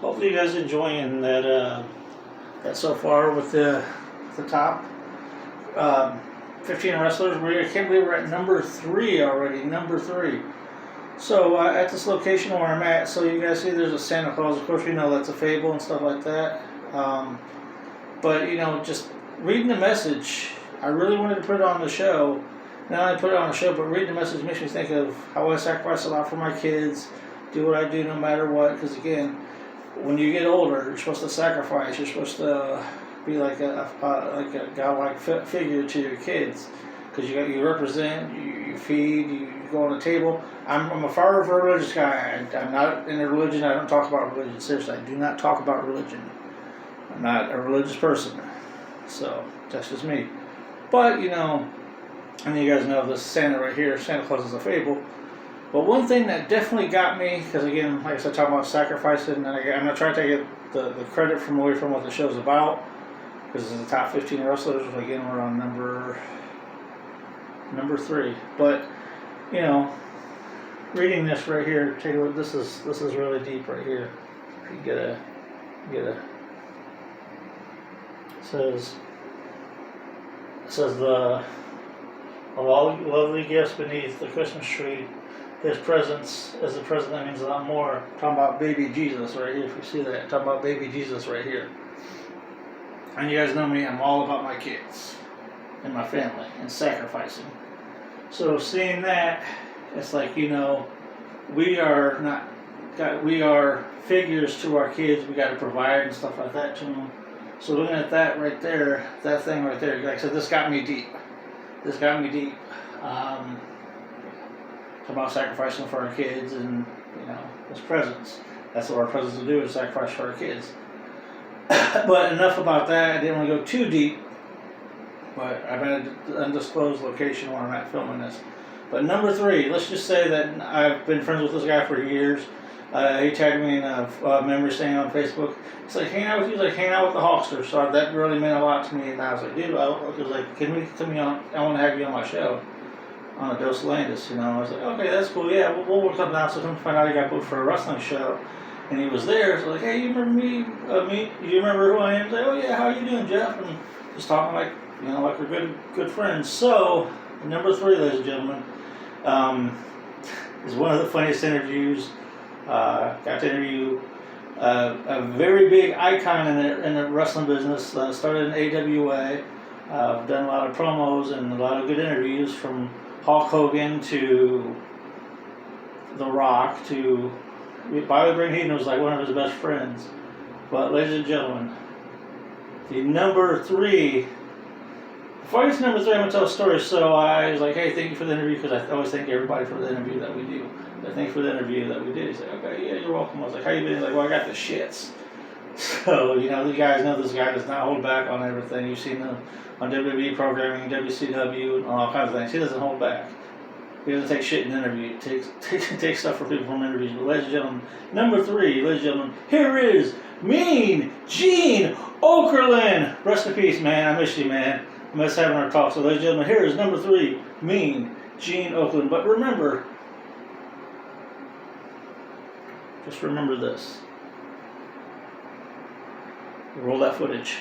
hopefully you guys are enjoying that so far with the top 15 wrestlers. I can't believe we're at number 3 already. Number 3. So at this location where I'm at, so you guys see there's a Santa Claus. Of course, we know that's a fable and stuff like that. But just reading the message, I really wanted to put it on the show. Not only put it on the show, but reading the message makes me think of how I sacrifice a lot for my kids, do what I do no matter what. Because again, when you get older, you're supposed to sacrifice. You're supposed to be like a godlike figure to your kids, because you represent, you feed, you go on the table. I'm a far of a religious guy. I'm not in a religion. I don't talk about religion. Seriously, I do not talk about religion. I'm not a religious person, so that's just me. But and you guys know this Santa right here, Santa Claus is a fable. But one thing that definitely got me, because again, like I said, talking about sacrificing, and I'm not trying to take the credit from away from what the show's about, because it's the top 15 wrestlers. Again, we're on number 3. But reading this right here, take a look. This is really deep right here. If you get a. It says of all lovely gifts beneath the Christmas tree, his presence as the present. That means a lot more. Talking about baby Jesus right here. If you see that, talking about baby Jesus right here. And you guys know me. I'm all about my kids and my family and sacrificing. So seeing that, it's like we are figures to our kids. We got to provide and stuff like that to them. So looking at that right there, that thing right there, like I said, this got me deep. About sacrificing for our kids and His presence. That's what our presence will do, is sacrifice for our kids. But enough about that. I didn't want to go too deep. But I'm at an undisclosed location where I'm at filming this. But number 3, let's just say that I've been friends with this guy for years. He tagged me in a memory thing on Facebook. It's like hanging out with you, like hanging out with the Hawkster. So that really meant a lot to me. And I was like, dude, I was like, can we come on? I want to have you on my show on a Dose of Landis. I was like, okay, that's cool. Yeah, we'll work something out. So come find out he got booked for a wrestling show, and he was there. So like, hey, you remember me? You remember who I am? He's like, oh yeah, how you doing, Jeff? And just talking like like we're good friends. So number 3, ladies and gentlemen, is one of the funniest interviews. Got to interview a very big icon in the wrestling business. Started in AWA. I've done a lot of promos and a lot of good interviews, from Hulk Hogan to The Rock to Bobby Brain Heenan was like one of his best friends. But ladies and gentlemen, the number 3. Before I get to number 3, I'm going to tell a story. So I was like, hey, thank you for the interview, because I always thank everybody for the interview that we do. Thank you for the interview that we did. He's like, okay, yeah, you're welcome. I was like, how you been? He's like, well, I got the shits. So, you guys know this guy does not hold back on everything. You've seen him on WWE programming, WCW, and all kinds of things. He doesn't hold back. He doesn't take shit in an interview. He takes stuff from people from interviews. But ladies and gentlemen, number 3, ladies and gentlemen, here is Mean Gene Okerlund. Rest in peace, man. I miss you, man. I miss having our talk. So, ladies and gentlemen, here is number 3, Mean Gene Okerlund. But remember, just remember this. Roll that footage.